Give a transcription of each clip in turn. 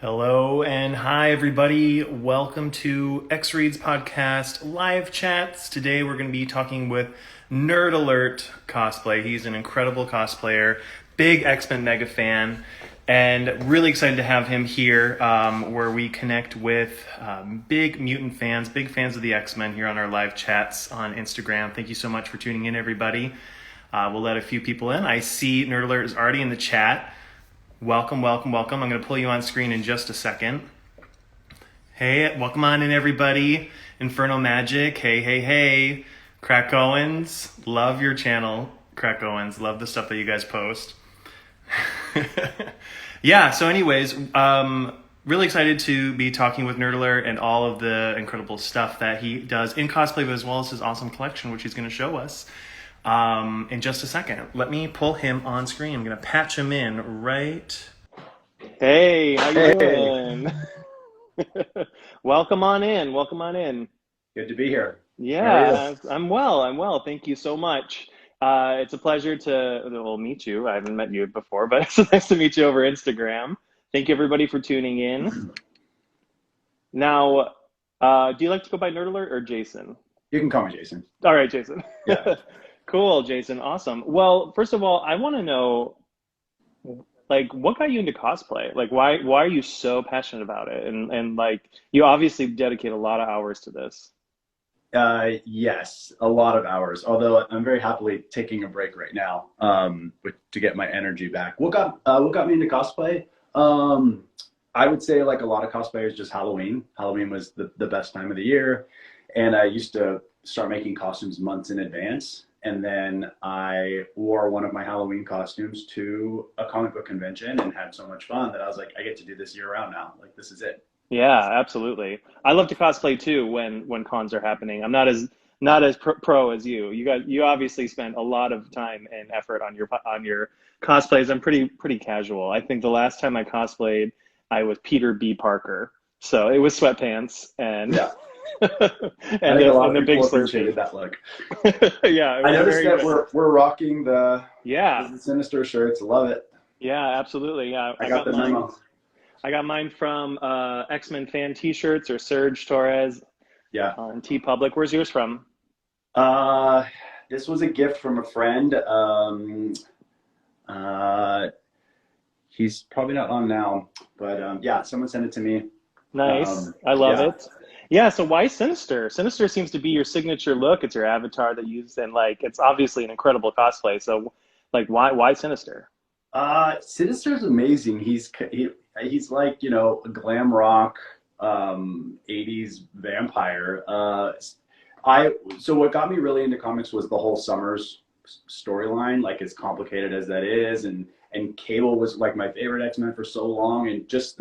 Hello and hi, everybody. Welcome to X Reads Podcast live chats. Today we're going to be talking with Nerd Alert Cosplay. He's an incredible cosplayer, big X-Men mega fan, and really excited to have him here where we connect with big mutant fans, big fans of the X-Men here on our live chats on Instagram. Thank you so much for tuning in, everybody. We'll let a few people in. I see Nerd Alert is already in the chat. Welcome. I'm going to pull you on screen in just a second. Hey, welcome on in, everybody. Inferno Magic. Hey. Crack Owens. Love your channel, Crack Owens. Love the stuff that you guys post. Yeah, so anyways, really excited to be talking with Nerd Alert and all of the incredible stuff that he does in cosplay, but as well as his awesome collection, which he's going to show us. In just a second. Let me pull him on screen. I'm going to patch him in right. Hey, how you doing? Welcome on in. Good to be here. Yeah, I'm well. Thank you so much. It's a pleasure to meet you. I haven't met you before, but it's nice to meet you over Instagram. Thank you, everybody, for tuning in. Now, do you like to go by Nerd Alert or Jason? You can call me Jason. All right, Jason. Yeah. Cool, Jason. Awesome. Well, first of all, I want to know, what got you into cosplay? Why are you so passionate about it? And you obviously dedicate a lot of hours to this. Yes, a lot of hours. Although I'm very happily taking a break right now, to get my energy back. What got me into cosplay? I would say, like a lot of cosplayers, just Halloween. Halloween was the best time of the year, and I used to start making costumes months in advance. And then I wore one of my Halloween costumes to a comic book convention and had so much fun that I was like, I get to do this year round now. Like, this is it. Yeah, absolutely. I love to cosplay too when cons are happening. I'm not as pro as you. You obviously spent a lot of time and effort on your cosplays. I'm pretty casual. I think the last time I cosplayed, I was Peter B. Parker. So it was sweatpants and Yeah. and the big appreciated Slurpee. that look. Yeah, it I was noticed very that good. we're rocking the Yeah, Sinister shirts. Love it. yeah, absolutely. Yeah, I got the mine. memo. I got mine from X-Men fan T-shirts or Serge Torres Yeah. on T Public. Where's yours from? Uh, this was a gift from a friend. He's probably not on now, but yeah, someone sent it to me. Nice. I love Yeah. it. Yeah, so why Sinister? Sinister seems to be your signature look. It's your avatar that you use, and it's obviously an incredible cosplay. So why Sinister? Sinister's amazing. He's like, a glam rock 80s vampire. So what got me really into comics was the whole Summers storyline, like as complicated as that is, and Cable was like my favorite X-Men for so long, and just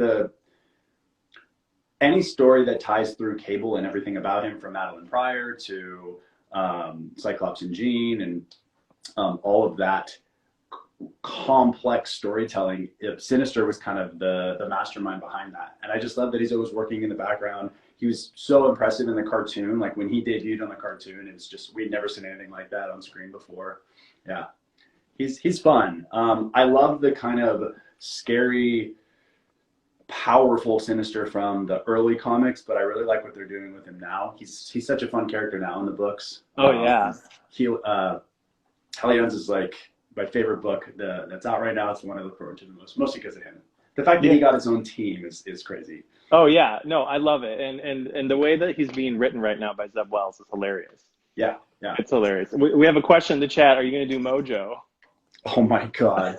any story that ties through Cable and everything about him, from Madeline Pryor to Cyclops and Jean, and all of that complex storytelling. Sinister was kind of the mastermind behind that, and I just love that he's always working in the background. He was so impressive in the cartoon. Like when he debuted on the cartoon, it was just, we'd never seen anything like that on screen before. Yeah, he's fun. I love the kind of scary, powerful Sinister from the early comics, but I really like what they're doing with him now. He's such a fun character now in the books. Oh yeah. Hellions is like my favorite book that's out right now. It's the one I look forward to the most, mostly because of him. The fact that he got his own team is crazy. Oh yeah. No, I love it, and the way that he's being written right now by Zeb Wells is hilarious. Yeah. It's hilarious. We have a question in the chat. Are you going to do Mojo? Oh my God.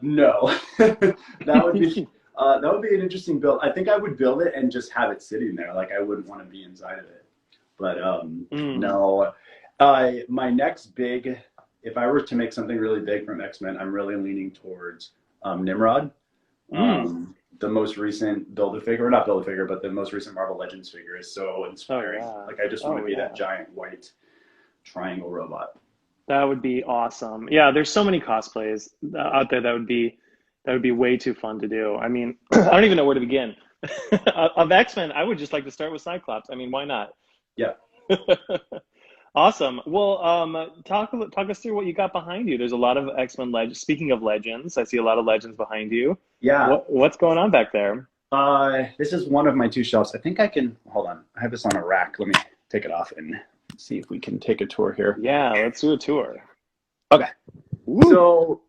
No. That would be an interesting build. I think I would build it and just have it sitting there. Like, I wouldn't want to be inside of it. But no. My next big, if I were to make something really big from X-Men, I'm really leaning towards Nimrod. The most recent Build-A-Figure, not Build-A-Figure, but the most recent Marvel Legends figure is so inspiring. Oh, yeah. Like, I just want to be that giant white triangle robot. That would be awesome. Yeah, there's so many cosplays out there that would be way too fun to do. I mean, I don't even know where to begin. Of X-Men, I would just like to start with Cyclops. I mean, why not? Yeah. Awesome. Well, talk us through what you got behind you. There's a lot of X-Men legends. Speaking of legends, I see a lot of legends behind you. Yeah. What's going on back there? This is one of my two shelves. I think I can, hold on. I have this on a rack. Let me take it off and see if we can take a tour here. Yeah, let's do a tour. Okay. Woo. So,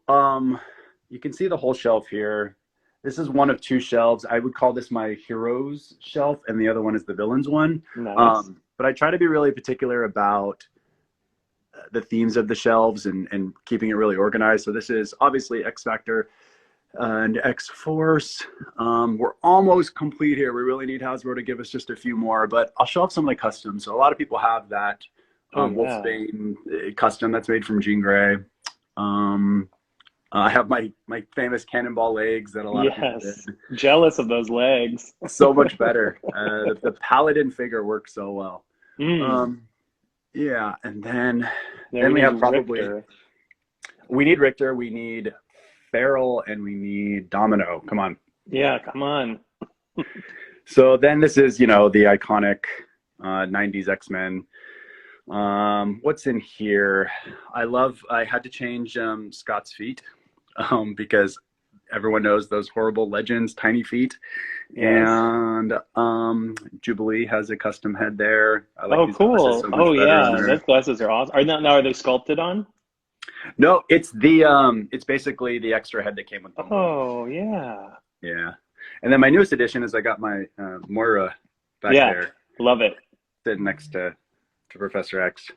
you can see the whole shelf here. This is one of two shelves. I would call this my heroes shelf, and the other one is the villains one. Nice. But I try to be really particular about the themes of the shelves and keeping it really organized. So this is obviously X Factor and X Force. We're almost complete here. We really need Hasbro to give us just a few more, but I'll show off some of the customs. So a lot of people have that Wolfsbane custom that's made from Jean Grey. I have my famous cannonball legs that a lot of people did. Jealous of those legs. So much better. The Paladin figure works so well. Yeah, and then we have probably Richter. We need Richter, we need Feral, and we need Domino. Come on. Yeah, come on. So then this is, the iconic 90s X-Men. What's in here? I had to change Scott's feet because everyone knows those horrible Legends tiny feet. Yes. And Jubilee has a custom head there. I like cool. So those glasses are awesome. Are they sculpted on? No, it's it's basically the extra head that came with them. Oh yeah. Yeah. And then my newest addition is I got my Moira back there. Love it. Sitting next to Professor X.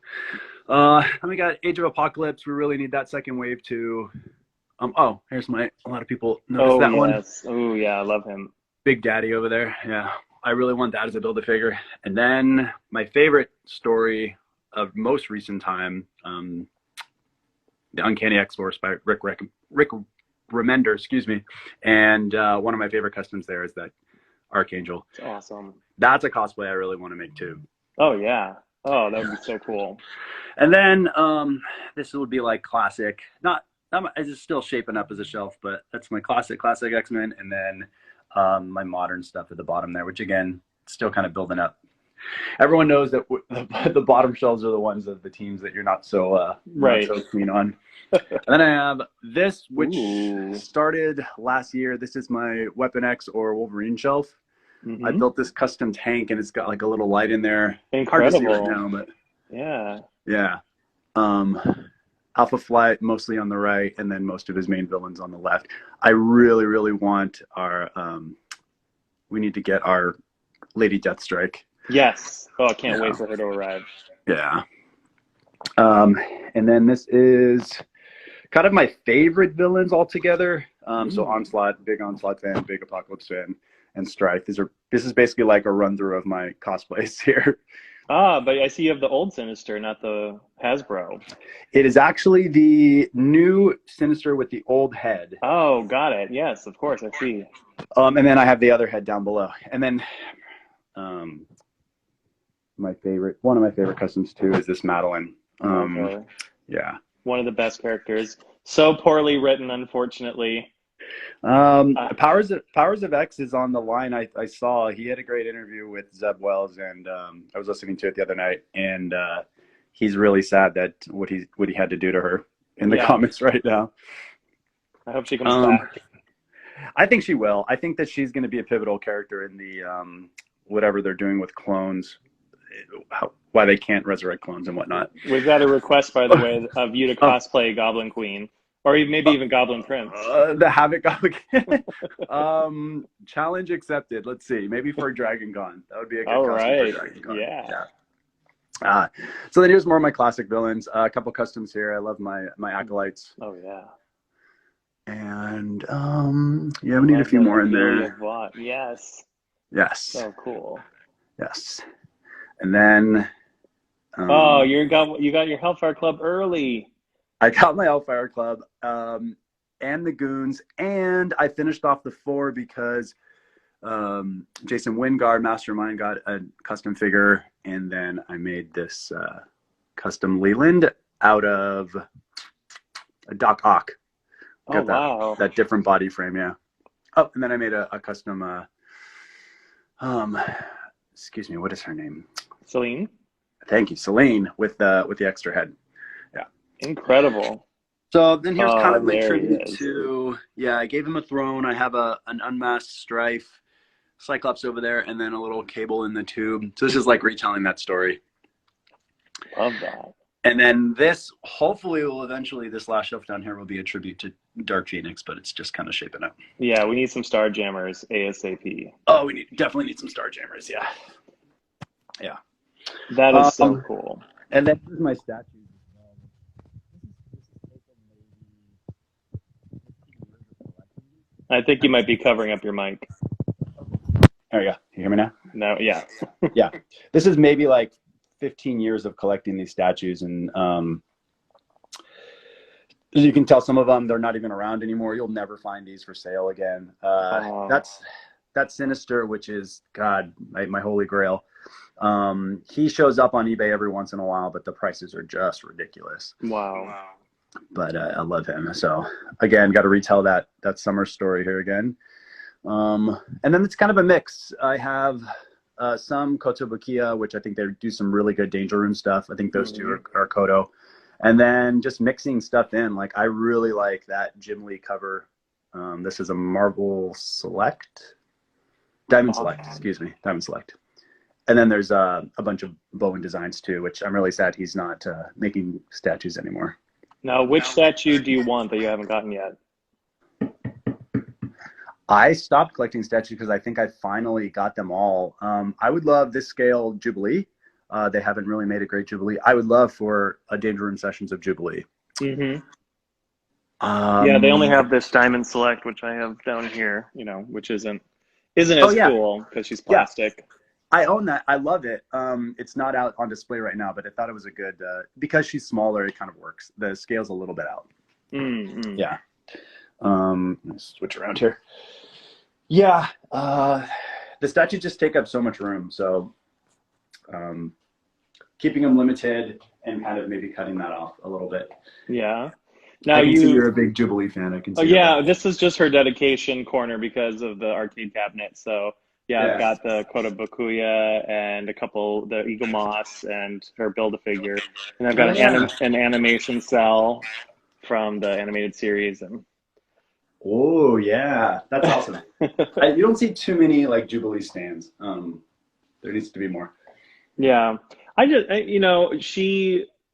And we got Age of Apocalypse. We really need that second wave too. Here's a lot of people notice that one. Oh yeah, I love him. Big Daddy over there. Yeah. I really want that as a Build-A-Figure. And then my favorite story of most recent time, The Uncanny X-Force by Rick Remender, excuse me. And one of my favorite customs there is that Archangel. That's awesome. That's a cosplay I really want to make too. Oh yeah. Oh, that would be so cool. And then this would be like classic. It's still shaping up as a shelf, but that's my classic X-Men. And then my modern stuff at the bottom there, which again, still kind of building up. Everyone knows that the bottom shelves are the ones of the teams that you're not so keen on. And then I have this, which started last year. This is my Weapon X or Wolverine shelf. Mm-hmm. I built this custom tank, and it's got like a little light in there. Incredible. Hard to see right now, but yeah. Alpha Flight mostly on the right, and then most of his main villains on the left. I really, really want our. We need to get our Lady Deathstrike. Yes. Oh, I can't wait for her to arrive. Yeah. And then this is kind of my favorite villains altogether. So Onslaught, big Onslaught fan, big Apocalypse fan, and Strife. This is basically like a run through of my cosplays here. But I see you have the old Sinister, not the Hasbro. It is actually the new Sinister with the old head. Oh, got it. Yes, of course, I see. And then I have the other head down below. And then one of my favorite customs too is this Madeline. Yeah. One of the best characters. So poorly written, unfortunately. Powers of X is on the line. I saw he had a great interview with Zeb Wells, and I was listening to it the other night, and he's really sad that what he had to do to her in the comments right now. I hope she comes back. I think she will. I think that she's going to be a pivotal character in the whatever they're doing with clones, why they can't resurrect clones and whatnot. We've got a request, by the way, of you to cosplay Goblin Queen. Or maybe even Goblin Prince. The Havoc Goblin. Challenge accepted. Let's see. Maybe for Dragon Con. That would be a good costume for Dragon Con. Yeah. So then here's more of my classic villains. A couple customs here. I love my acolytes. Oh yeah. And we need a few more in there. Yes. Yes. So cool. Yes. And then. You got your Hellfire Club early. I got my Hellfire Club and the Goons, and I finished off the 4 because Jason Wingard, Mastermind, got a custom figure, and then I made this custom Leland out of a Doc Ock. Got that different body frame, yeah. Oh, and then I made a custom. Excuse me, what is her name? Celine. Thank you, Celine, with the extra head. Yeah, Incredible. so then here's kind of my There he tribute is. to, yeah, I gave him a throne. I have an unmasked Strife, Cyclops over there, and then a little Cable in the tube. So this is like retelling that story. Love that. And then this, hopefully, will eventually, this last shelf down here will be a tribute to Dark Phoenix, but it's just kind of shaping up. Yeah, we need some Starjammers ASAP. Oh, we definitely need some Starjammers, yeah. Yeah. That is so cool. And then here's my statue. I think you might be covering up your mic. There we go. You hear me now? No, yeah. Yeah. This is maybe like 15 years of collecting these statues, and as you can tell, some of them, they're not even around anymore. You'll never find these for sale again. That's Sinister, which is, God, my holy grail. He shows up on eBay every once in a while, but the prices are just ridiculous. Wow. But I love him. So again, got to retell that summer story here again. And then it's kind of a mix. I have some Kotobukiya, which I think they do some really good Danger Room stuff. I think those two are Koto. And then just mixing stuff in. Like, I really like that Jubilee cover. This is a Marvel Select? Diamond Select, excuse me. Diamond Select. And then there's a bunch of Bowen designs too, which I'm really sad he's not making statues anymore. Now, which statue do you want that you haven't gotten yet? I stopped collecting statues because I think I finally got them all. I would love this scale Jubilee. They haven't really made a great Jubilee. I would love for a Danger Room Sessions of Jubilee. Mm-hmm. Yeah, they only have this Diamond Select, which I have down here, which isn't as cool because she's plastic. Yeah. I own that. I love it. It's not out on display right now, but I thought it was a good, because she's smaller, it kind of works. The scale's a little bit out. Mm-hmm. Yeah. Let's switch around here. Yeah. The statues just take up so much room. So keeping them limited and kind of maybe cutting that off a little bit. Yeah. Now I can see you're a big Jubilee fan. I can see. Oh yeah, this is just her dedication corner because of the arcade cabinet. So yeah, I've got the Kotobukiya and a couple, the Eagle Moss and her Build-A-Figure. And I've got an animation cell from the animated series. And oh yeah, that's awesome. You don't see too many like Jubilee stands. There needs to be more. Yeah,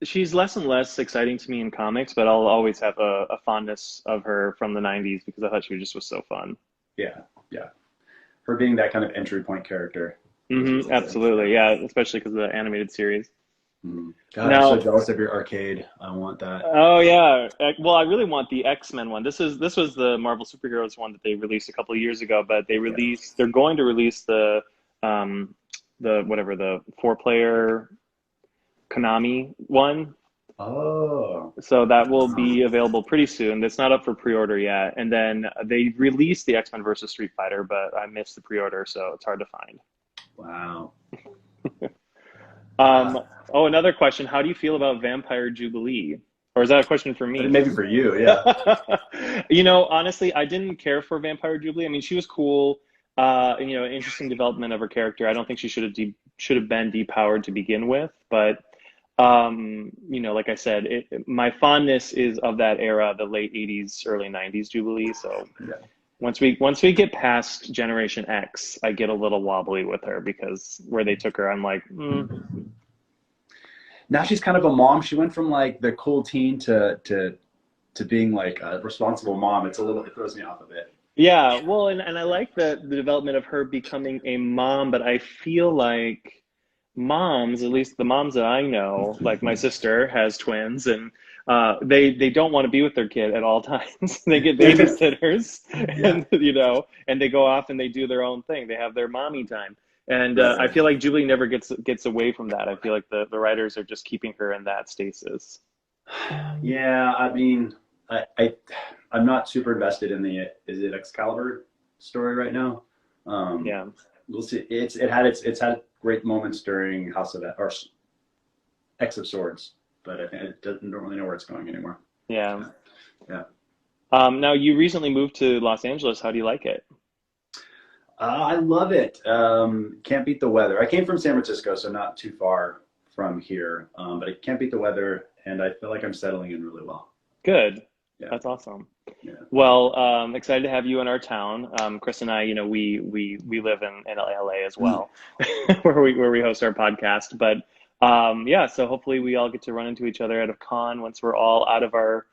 she's less and less exciting to me in comics, but I'll always have a fondness of her from the 90s because I thought she just was so fun. Yeah, yeah. Her being that kind of entry point character. Mm-hmm, absolutely, yeah, especially because of the animated series. Mm-hmm. God, I'm so jealous of your arcade. I want that. Oh yeah, well, I really want the X-Men one. This was the Marvel Superheroes one that they released a couple of years ago, but they're going to release the 4-player Konami one. Oh. So that will be available pretty soon. That's not up for pre-order yet. And then they released the X-Men versus Street Fighter, but I missed the pre-order, so it's hard to find. Wow. Another question. How do you feel about Vampire Jubilee? Or is that a question for me? Maybe for you, yeah. Honestly, I didn't care for Vampire Jubilee. I mean, she was cool. An interesting development of her character. I don't think she should have been depowered to begin with, but like I said, my fondness is of that era, the late 80s, early 90s Jubilee. So once we get past Generation X, I get a little wobbly with her because where they took her, I'm like, Now she's kind of a mom. She went from like the cool teen to being like a responsible mom. It throws me off a bit. Yeah, well, and I like the development of her becoming a mom, but I feel like moms, at least the moms that I know, like my sister has twins, and they don't want to be with their kid at all times. They get babysitters, and they go off and they do their own thing. They have their mommy time, and I feel like Jubilee never gets away from that. I feel like the writers are just keeping her in that stasis. Yeah, I mean, I'm not super invested in is it Excalibur story right now? Yeah, we'll see. It's had great moments during House of or X of Swords, but I think it don't really know where it's going anymore. Yeah. Yeah. Now you recently moved to Los Angeles. How do you like it? I love it. Can't beat the weather. I came from San Francisco, so not too far from here, but it can't beat the weather, and I feel like I'm settling in really well. Good. Yeah. That's awesome. Yeah. Well, excited to have you in our town. Chris and I, we live in LA as well, where we host our podcast. But yeah, so hopefully we all get to run into each other at a con once we're all out of our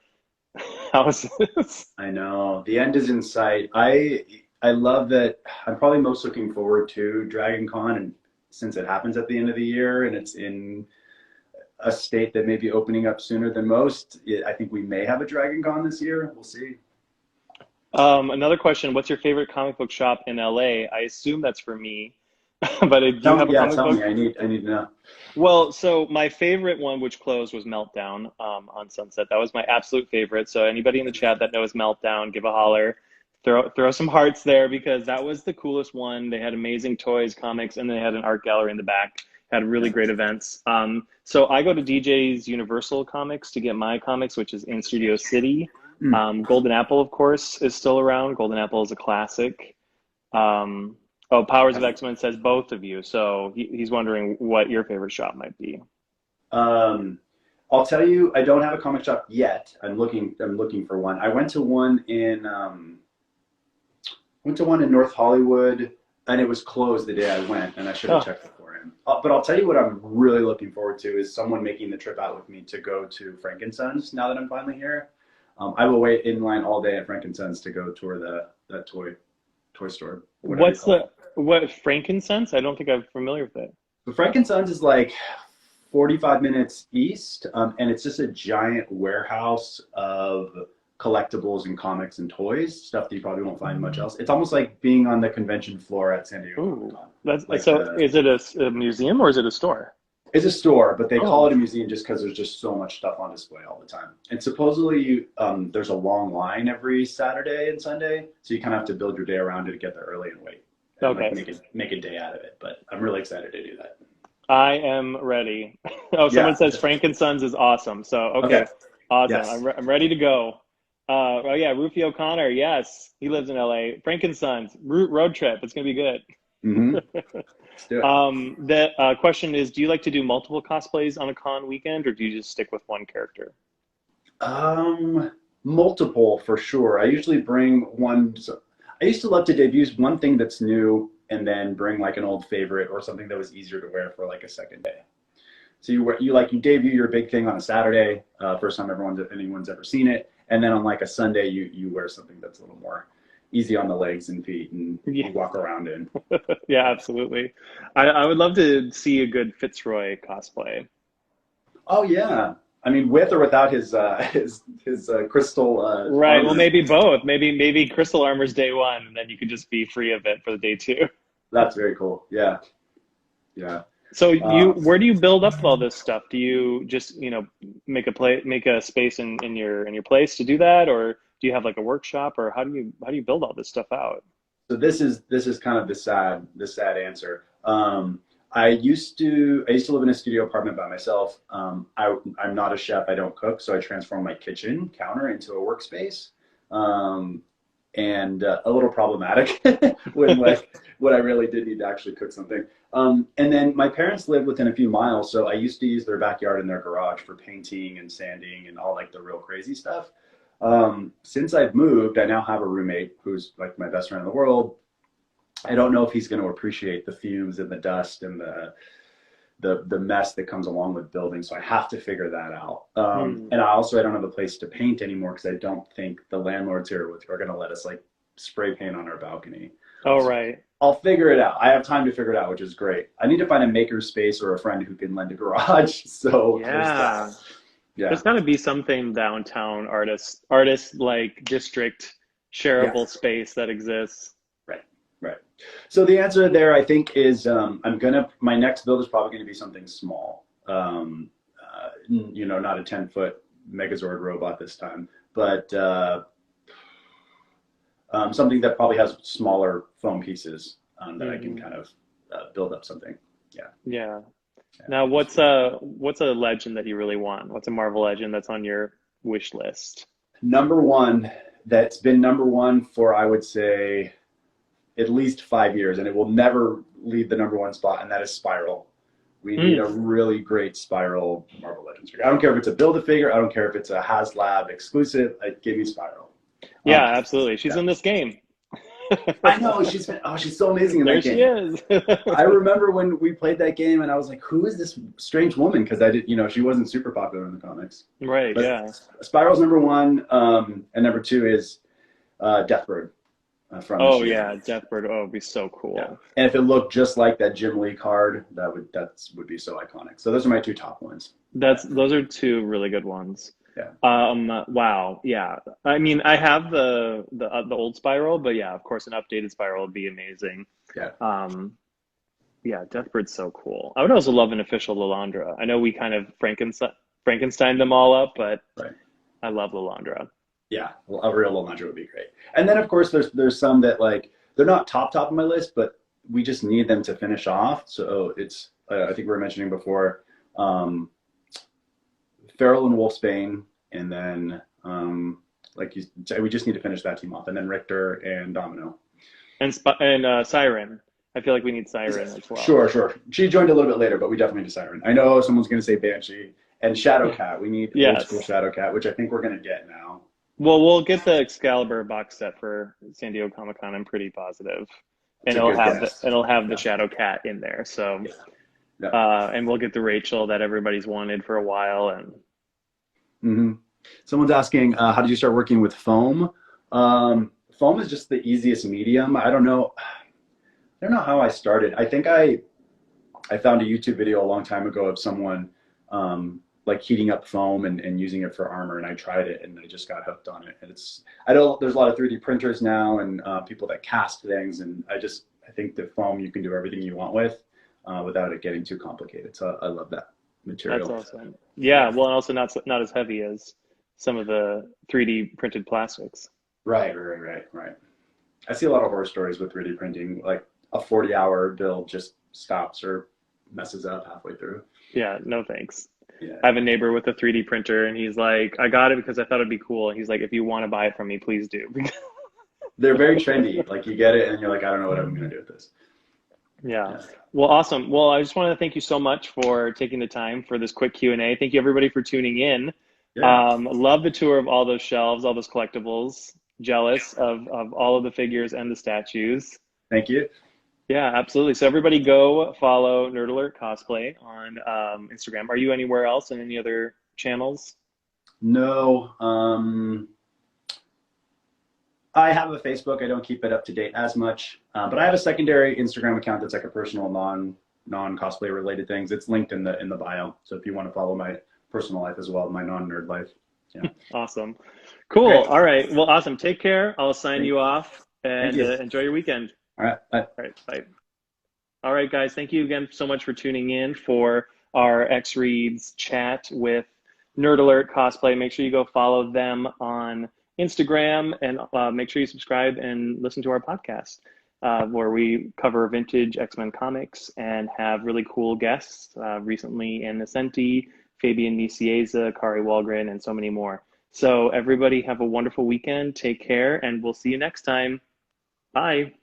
houses. I know the end is in sight. I love that. I'm probably most looking forward to Dragon Con, and since it happens at the end of the year and it's in a state that may be opening up sooner than most, I think we may have a Dragon Con this year. We'll see. Another question: what's your favorite comic book shop in LA? I assume that's for me, but do you have a comic tell book? me. I need to know. Well, so my favorite one, which closed, was Meltdown on Sunset. That was my absolute favorite. So anybody in the chat that knows Meltdown, give a holler. Throw some hearts there, because that was the coolest one. They had amazing toys, comics, and they had an art gallery in the back. Had really great events. So I go to DJ's Universal Comics to get my comics, which is in Studio City. Golden Apple, of course, is still around. Golden Apple is a classic. Powers of X-Men says both of you. So he's wondering what your favorite shop might be. I'll tell you, I don't have a comic shop yet. I'm looking for one. I went to one in North Hollywood, and it was closed the day I went, and I should have checked beforehand. But I'll tell you what I'm really looking forward to is someone making the trip out with me to go to Frankensons now that I'm finally here. I will wait in line all day at Frankensons to go tour that toy store. What Frankincense? I don't think I'm familiar with it. The Frankensons is like 45 minutes east, and it's just a giant warehouse of collectibles and comics and toys, stuff that you probably won't find much else. It's almost like being on the convention floor at San Diego. Ooh, is it a museum or is it a store? It's a store, but they call it a museum just because there's just so much stuff on display all the time. And supposedly there's a long line every Saturday and Sunday, so you kind of have to build your day around it to get there early and wait. And make a day out of it. But I'm really excited to do that. I am ready. Someone says Frankensons is awesome. So okay. Awesome. Yes. I'm ready to go. Rufy O'Connor. Yes, he lives in LA. Frankensons road trip. It's gonna be good. Mm-hmm. Let's do it. The question is: do you like to do multiple cosplays on a con weekend, or do you just stick with one character? Multiple for sure. I usually bring one. I used to love to debut one thing that's new, and then bring like an old favorite or something that was easier to wear for like a second day. So you debut your big thing on a Saturday, first time anyone's ever seen it, and then on like a Sunday you wear something that's a little more easy on the legs and feet and you walk around in. Yeah, absolutely. I would love to see a good Fitzroy cosplay. Oh yeah. I mean, with or without his crystal. Right. Armor. Well, maybe both. Maybe crystal armor's day one, and then you could just be free of it for the day two. That's very cool. Yeah. Yeah. So where do you build up all this stuff? Do you just make a space in your place to do that, or do you have like a workshop, or how do you build all this stuff out? So this is kind of the sad answer. I used to live in a studio apartment by myself. I'm not a chef. I don't cook, so I transformed my kitchen counter into a workspace, and a little problematic when I really did need to actually cook something. And then my parents lived within a few miles, so I used to use their backyard and their garage for painting and sanding and all like the real crazy stuff. Since I've moved, I now have a roommate who's like my best friend in the world. I don't know if he's going to appreciate the fumes and the dust and the mess that comes along with building. So I have to figure that out. And I don't have a place to paint anymore because I don't think the landlords here are going to let us like spray paint on our balcony. Oh, right. I'll figure it out. I have time to figure it out, which is great. I need to find a maker space or a friend who can lend a garage. So yeah. There's got to be something downtown artist like district shareable space that exists. Right. So the answer there, I think, is my next build is probably going to be something small. Not a 10-foot Megazord robot this time, but something that probably has smaller foam pieces that I can kind of build up something. Yeah. Now, what's a legend that you really want? What's a Marvel legend that's on your wish list? Number one, that's been number one for, I would say, at least 5 years, and it will never leave the number one spot, and that is Spiral. We need a really great Spiral Marvel Legends figure. I don't care if it's a Build-A-Figure. I don't care if it's a HasLab exclusive. Give me Spiral. Yeah, absolutely. She's in this game. I know she's so amazing in that game. There she is. I remember when we played that game, and I was like, "Who is this strange woman?" Because I did, she wasn't super popular in the comics. Right. But yeah. Spiral's number one, and number two is Deathbird. From Deathbird. Oh, it'd be so cool. Yeah. And if it looked just like that Jubilee card, that would be so iconic. So those are my two top ones. Those are two really good ones. Yeah. Wow. Yeah. I mean, I have the old Spiral, but yeah, of course, an updated Spiral would be amazing. Yeah. Yeah. Deathbird's so cool. I would also love an official Lilandra. I know we kind of Frankenstein them all up, but right. I love Lilandra. Yeah, a real Lilandra would be great. And then of course there's some that like they're not top of my list, but we just need them to finish off. So it's I think we were mentioning before, Feral and Wolfsbane, and then we just need to finish that team off, and then Richter and Domino. And Siren. I feel like we need Siren as well. Sure. She joined a little bit later, but we definitely need Siren. I know someone's going to say Banshee and Shadowcat. We need old school Shadowcat, which I think we're going to get now. Well, we'll get the Excalibur box set for San Diego Comic-Con. I'm pretty positive, and it'll have the Shadowcat in there. So, and we'll get the Rachel that everybody's wanted for a while. And someone's asking, how did you start working with foam? Foam is just the easiest medium. I don't know how I started. I think I found a YouTube video a long time ago of someone like heating up foam and using it for armor, and I tried it and I just got hooked on it. And there's a lot of 3D printers now and people that cast things, and I think the foam you can do everything you want with without it getting too complicated. So I love that material. That's awesome. Yeah, well, and also not as heavy as some of the 3D printed plastics. Right. I see a lot of horror stories with 3D printing, like a 40-hour build just stops or messes up halfway through. Yeah, no thanks. Yeah. I have a neighbor with a 3D printer, and he's like, I got it because I thought it'd be cool. And he's like, if you want to buy it from me, please do. They're very trendy. Like you get it and you're like, I don't know what I'm going to do with this. Yeah. Well, awesome. Well, I just want to thank you so much for taking the time for this quick Q&A. Thank you everybody for tuning in. Yeah. Love the tour of all those shelves, all those collectibles. Jealous of all of the figures and the statues. Thank you. Yeah, absolutely. So everybody go follow Nerd Alert Cosplay on Instagram. Are you anywhere else in any other channels? No. I have a Facebook. I don't keep it up to date as much, but I have a secondary Instagram account that's like a personal non-cosplay related things. It's linked in the bio. So if you want to follow my personal life as well, my non-nerd life. Yeah. Awesome. Cool. Great. All right. Well, awesome. Take care. I'll sign you off and enjoy your weekend. All right. Bye. All right. Bye. All right, guys. Thank you again so much for tuning in for our X Reads chat with Nerd Alert Cosplay. Make sure you go follow them on Instagram and make sure you subscribe and listen to our podcast where we cover vintage X-Men comics and have really cool guests. Recently, Ann Nesenti, Fabian Nicieza, Kari Walgren, and so many more. So everybody have a wonderful weekend. Take care, and we'll see you next time. Bye.